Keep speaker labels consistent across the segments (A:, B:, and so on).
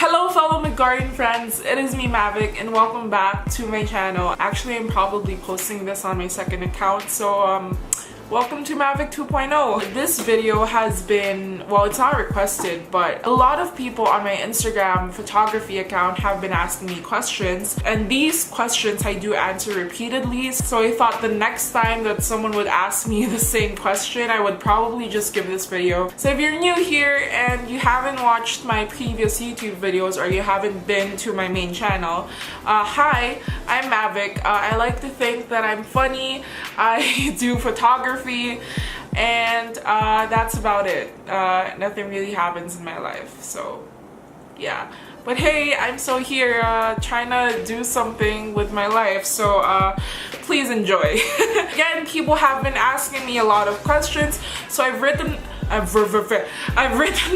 A: Hello fellow MIDGARD friends, it is me Mavic and welcome back to my channel. Actually, I'm probably posting this on my second account, so welcome to Mavic 2.0. This video has been, well, it's not requested, but a lot of people on my Instagram photography account have been asking me questions, and these questions I do answer repeatedly, so I thought the next time that someone would ask me the same question, I would probably just give this video. So if you're new here and you haven't watched my previous YouTube videos or you haven't been to my main channel, hi, I'm Mavic. I like to think that I'm funny, I do photography, and that's about it. Nothing really happens in my life, so yeah. But hey, I'm so here trying to do something with my life, so please enjoy. Again, people have been asking me a lot of questions, so I've written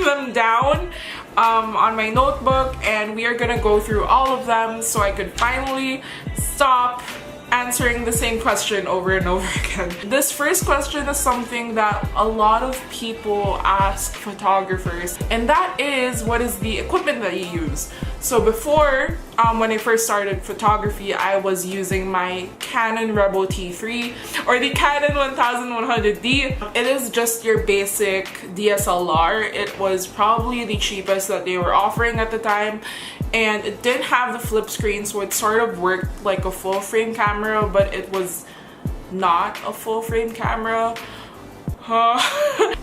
A: them down on my notebook, and we are gonna go through all of them so I could finally stop answering the same question over and over again. This first question is something that a lot of people ask photographers, and that is, what is the equipment that you use? So before, when I first started photography, I was using my Canon Rebel T3 or the Canon 1100D. It is just your basic DSLR. It was probably the cheapest that they were offering at the time, and it didn't have the flip screen, so it sort of worked like a full frame camera, but it was not a full frame camera.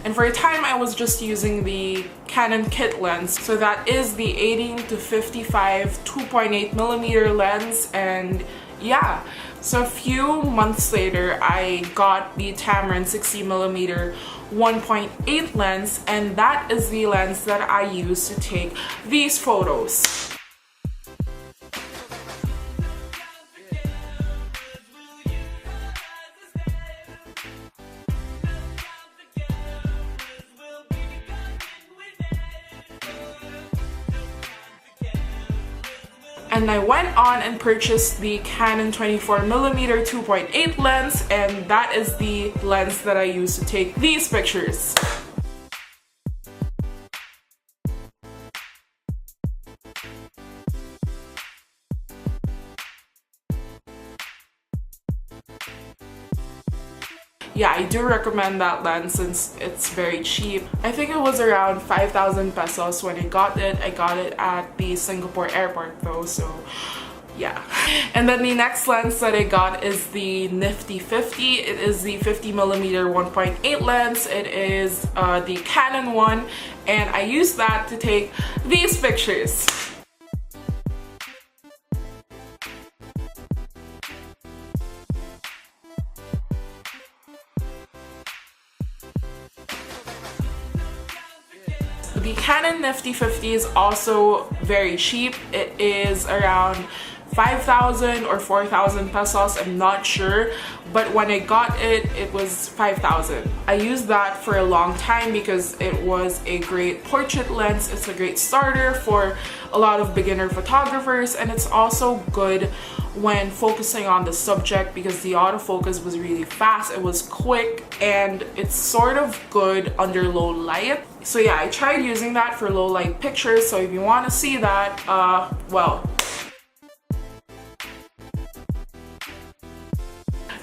A: And for a time I was just using the Canon kit lens, so that is the 18-55 2.8mm lens, and yeah. So a few months later I got the Tamron 60mm 1.8 lens, and that is the lens that I use to take these photos. And I went on and purchased the Canon 24mm 2.8 lens, and that is the lens that I use to take these pictures. Yeah, I do recommend that lens since it's very cheap. I think it was around 5,000 pesos when I got it. I got it at the Singapore airport though, so yeah. And then the next lens that I got is the Nifty 50. It is the 50mm 1.8 lens. It is the Canon one, and I use that to take these pictures. The Canon Nifty 50 is also very cheap. It is around 5,000 or 4,000 pesos, I'm not sure, but when I got it, it was 5,000. I used that for a long time because it was a great portrait lens. It's a great starter for a lot of beginner photographers, and it's also good when focusing on the subject because the autofocus was really fast, it was quick, and it's sort of good under low light. So yeah, I tried using that for low light pictures, so if you want to see that, well,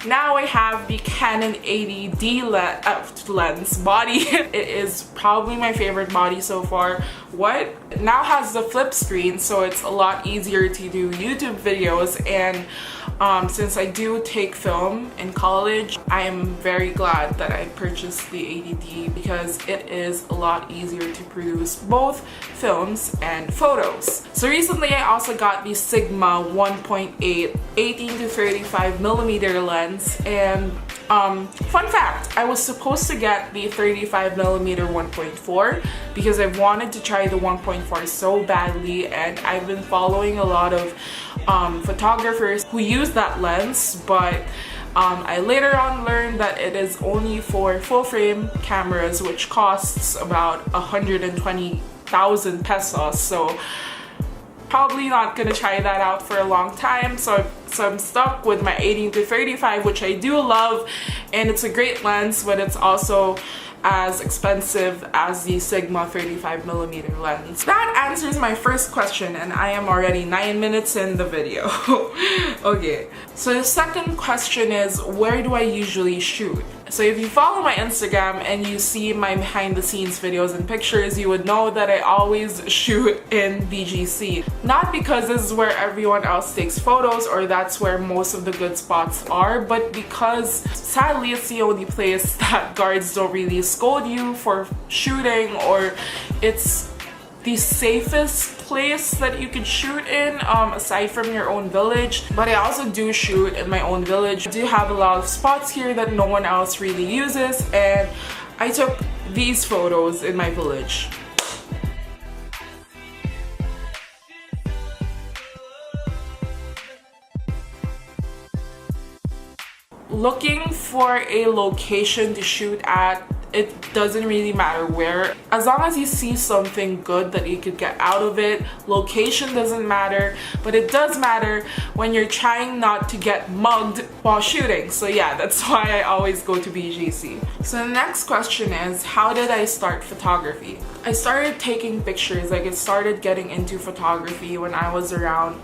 A: now I have the Canon 80D lens body. It is probably my favorite body so far. What? It now has the flip screen, so it's a lot easier to do YouTube videos, and since I do take film in college, I am very glad that I purchased the 80D because it is a lot easier to produce both films and photos. So recently I also got the Sigma 1.8 18-35mm lens, and fun fact, I was supposed to get the 35mm 1.4 because I wanted to try the 1.4 so badly, and I've been following a lot of photographers who use that lens, but I later on learned that it is only for full frame cameras, which costs about 120,000 pesos, so probably not gonna try that out for a long time. So I'm stuck with my 18-35, which I do love, and it's a great lens, but it's also as expensive as the Sigma 35mm lens? That answers my first question, and I am already 9 minutes in the video. Okay, so the second question is, where do I usually shoot? So if you follow my Instagram and you see my behind the scenes videos and pictures, you would know that I always shoot in BGC. Not because this is where everyone else takes photos or that's where most of the good spots are, but because sadly it's the only place that guards don't really scold you for shooting, or it's the safest place that you could shoot in aside from your own village. But I also do shoot in my own village. I do have a lot of spots here that no one else really uses, and I took these photos in my village. Looking for a location to shoot at, it doesn't really matter where. As long as you see something good that you could get out of it, location doesn't matter, but it does matter when you're trying not to get mugged while shooting. So yeah, that's why I always go to BGC. So the next question is, how did I start photography? I started taking pictures, like I started getting into photography when I was around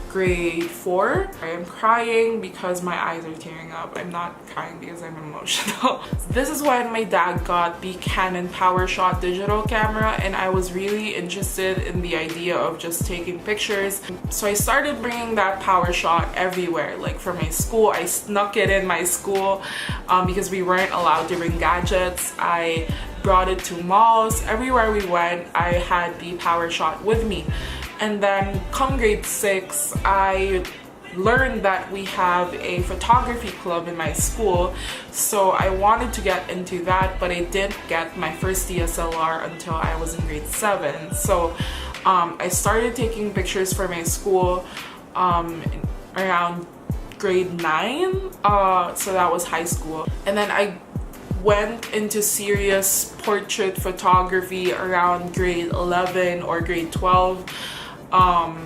A: grade 4. I am crying because my eyes are tearing up. I'm not crying because I'm emotional. This is when my dad got the Canon PowerShot digital camera, and I was really interested in the idea of just taking pictures. So I started bringing that PowerShot everywhere. Like for my school, I snuck it in my school because we weren't allowed to bring gadgets. I brought it to malls. Everywhere we went, I had the PowerShot with me. And then come grade 6, I learned that we have a photography club in my school, so I wanted to get into that, but I didn't get my first DSLR until I was in grade 7. So I started taking pictures for my school around grade 9, so that was high school. And then I went into serious portrait photography around grade 11 or grade 12.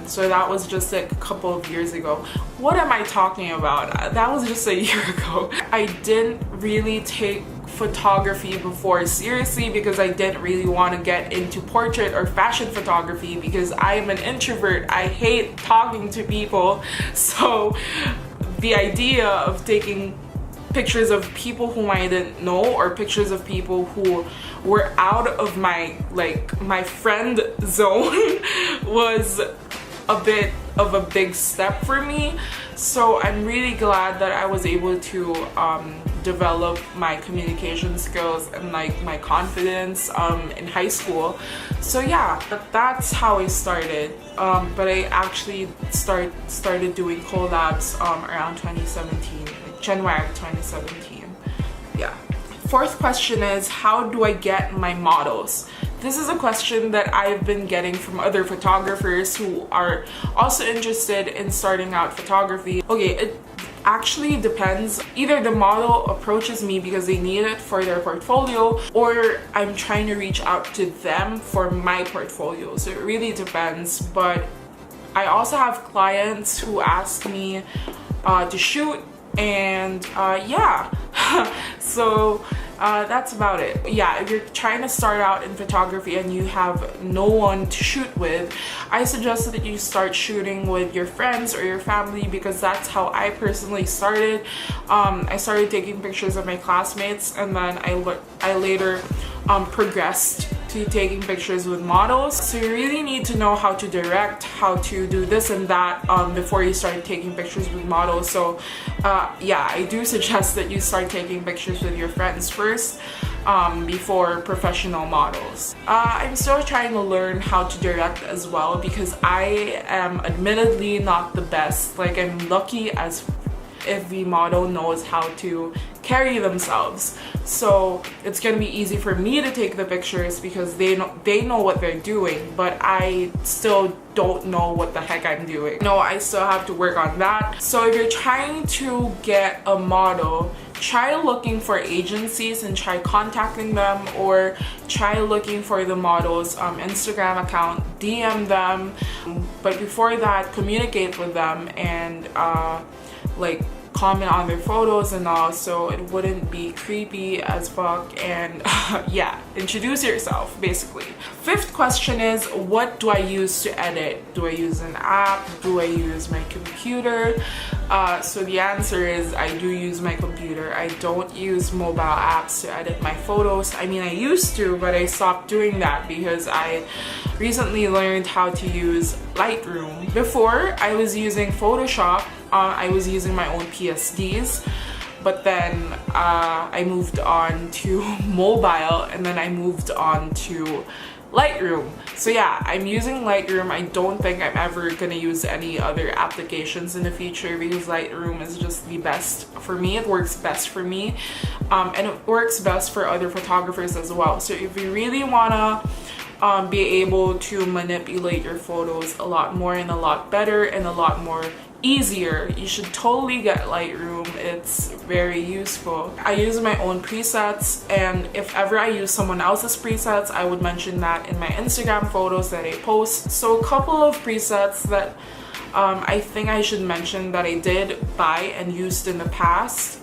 A: So that was just like a couple of years ago. What am I talking about? That was just a year ago. I didn't really take photography before seriously because I didn't really want to get into portrait or fashion photography because I am an introvert. I hate talking to people. So the idea of taking pictures of people whom I didn't know, or pictures of people who were out of my friend zone was a bit of a big step for me. So I'm really glad that I was able to develop my communication skills and like my confidence in high school. So yeah, that's how I started. But I actually started doing collabs around 2017. January 2017. Yeah. Fourth question is, how do I get my models? This is a question that I've been getting from other photographers who are also interested in starting out photography. Okay, it actually depends. Either the model approaches me because they need it for their portfolio, or I'm trying to reach out to them for my portfolio. So it really depends. But I also have clients who ask me to shoot, and yeah. So that's about it. Yeah, if you're trying to start out in photography and you have no one to shoot with, I suggest that you start shooting with your friends or your family, because that's how I personally started. I started taking pictures of my classmates, and then I later progressed to taking pictures with models. So you really need to know how to direct, how to do this and that before you start taking pictures with models. So yeah, I do suggest that you start taking pictures with your friends first before professional models. I'm still trying to learn how to direct as well, because I am admittedly not the best. Like, I'm lucky as if the model knows how to carry themselves. So it's gonna be easy for me to take the pictures because they know what they're doing, but I still don't know what the heck I'm doing. No, I still have to work on that. So if you're trying to get a model, try looking for agencies and try contacting them, or try looking for the model's Instagram account, DM them. But before that, communicate with them and like comment on their photos and all, so it wouldn't be creepy as fuck. And yeah, introduce yourself basically. Fifth question is, what do I use to edit? Do I use an app? Do I use my computer? So the answer is I do use my computer. I don't use mobile apps to edit my photos. I mean, I used to, but I stopped doing that because I recently learned how to use Lightroom. Before, I was using Photoshop. I was using my own PSDs, but then I moved on to mobile, and then I moved on to Lightroom. So yeah, I'm using Lightroom. I don't think I'm ever gonna use any other applications in the future because Lightroom is just the best for me. It works best for me, and it works best for other photographers as well. So if you really wanna be able to manipulate your photos a lot more and a lot better and a lot more easier, you should totally get Lightroom. It's very useful. I use my own presets, and if ever I use someone else's presets, I would mention that in my Instagram photos that I post. So a couple of presets that I think I should mention that I did buy and used in the past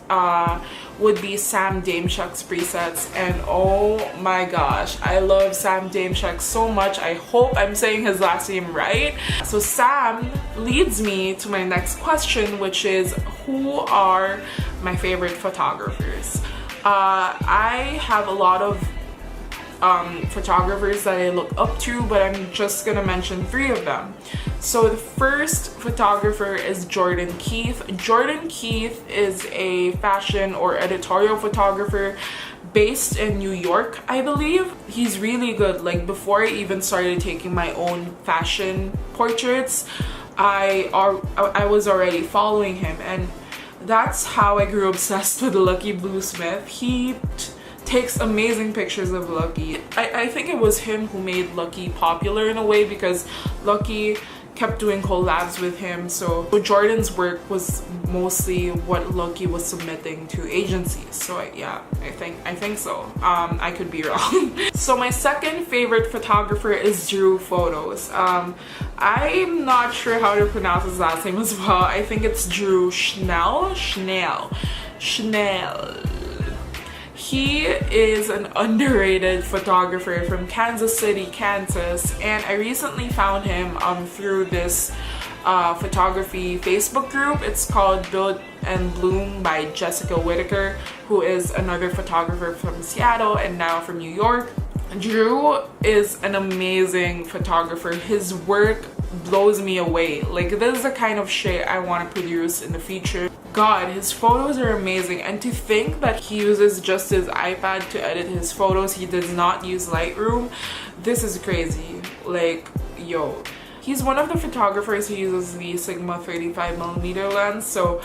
A: would be Sam Dameshek's presets, and oh my gosh, I love Sam Dameshek so much. I hope I'm saying his last name right. So Sam leads me to my next question, which is, who are my favorite photographers? I have a lot of photographers that I look up to, but I'm just gonna mention 3 of them. So the first photographer is Jordan Keith. Jordan Keith is a fashion or editorial photographer based in New York, I believe. He's really good. Like, before I even started taking my own fashion portraits, I was already following him, and that's how I grew obsessed with Lucky Bluesmith. He takes amazing pictures of Lucky. I think it was him who made Lucky popular in a way, because Lucky kept doing collabs with him. So Jordan's work was mostly what Lucky was submitting to agencies. So yeah, I think so. I could be wrong. So my second favorite photographer is Drew Photos. I'm not sure how to pronounce his last name as well. I think it's Drew Schnell. He is an underrated photographer from Kansas City, Kansas, and I recently found him through this photography Facebook group. It's called Build and Bloom by Jessica Whitaker, who is another photographer from Seattle and now from New York. Drew is an amazing photographer. His work blows me away. Like, this is the kind of shit I want to produce in the future. God, his photos are amazing, and to think that he uses just his iPad to edit his photos, he does not use Lightroom, this is crazy. Like, yo, he's one of the photographers who uses the Sigma 35mm lens, so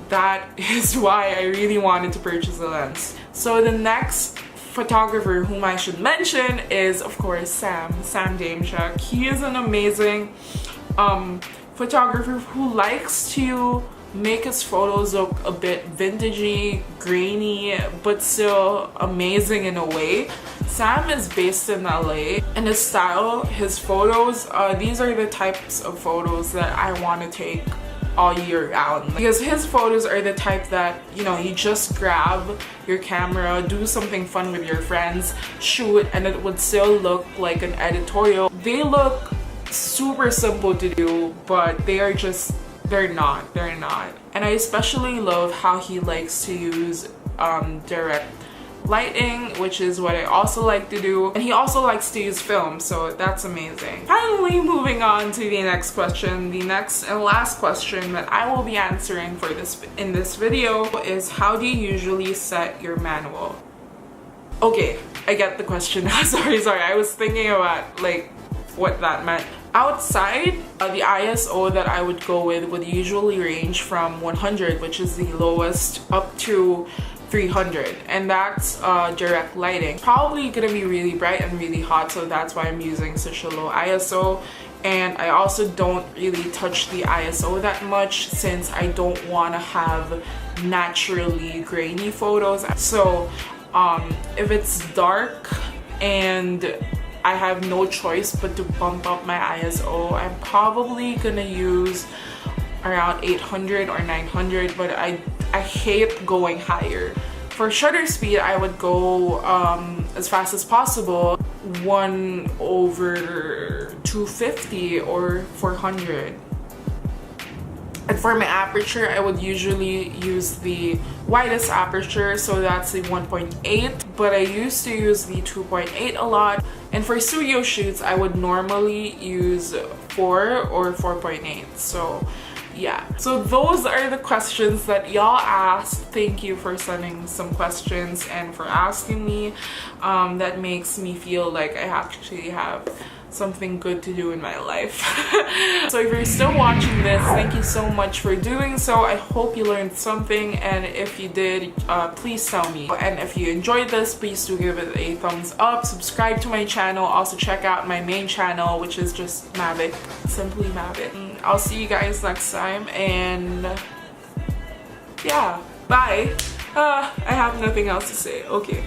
A: that is why I really wanted to purchase the lens. So the next photographer whom I should mention is, of course, Sam Dameshek. He is an amazing photographer who likes to make his photos look a bit vintagey, grainy, but still amazing in a way. Sam is based in LA, and his style, his photos, these are the types of photos that I want to take all year round, because his photos are the type that, you know, you just grab your camera, do something fun with your friends, shoot, and it would still look like an editorial. They look super simple to do, but they're not. And I especially love how he likes to use direct lighting, which is what I also like to do, and he also likes to use film, so that's amazing. Finally, moving on to the next question. The next and last question that I will be answering for in this video is, how do you usually set your manual? Okay, I get the question now. sorry, I was thinking about like what that meant. Outside, the ISO that I would go with would usually range from 100, which is the lowest, up to 300, and that's direct lighting. Probably gonna be really bright and really hot, so that's why I'm using such a low ISO. And I also don't really touch the ISO that much, since I don't want to have naturally grainy photos. So if it's dark and I have no choice but to bump up my ISO, I'm probably gonna use around 800 or 900, but I hate going higher. For shutter speed, I would go as fast as possible, 1/250 or 400. And for my aperture, I would usually use the widest aperture, so that's the 1.8, but I used to use the 2.8 a lot. And for studio shoots, I would normally use 4 or 4.8. So yeah, so those are the questions that y'all asked. Thank you for sending some questions and for asking me. That makes me feel like I actually have something good to do in my life. So if you're still watching this, thank you so much for doing so. I hope you learned something, and if you did, please tell me. And if you enjoyed this, please do give it a thumbs up, subscribe to my channel, also check out my main channel, which is just Mavic, simply Mavic. I'll see you guys next time, and yeah, bye. I have nothing else to say. Okay.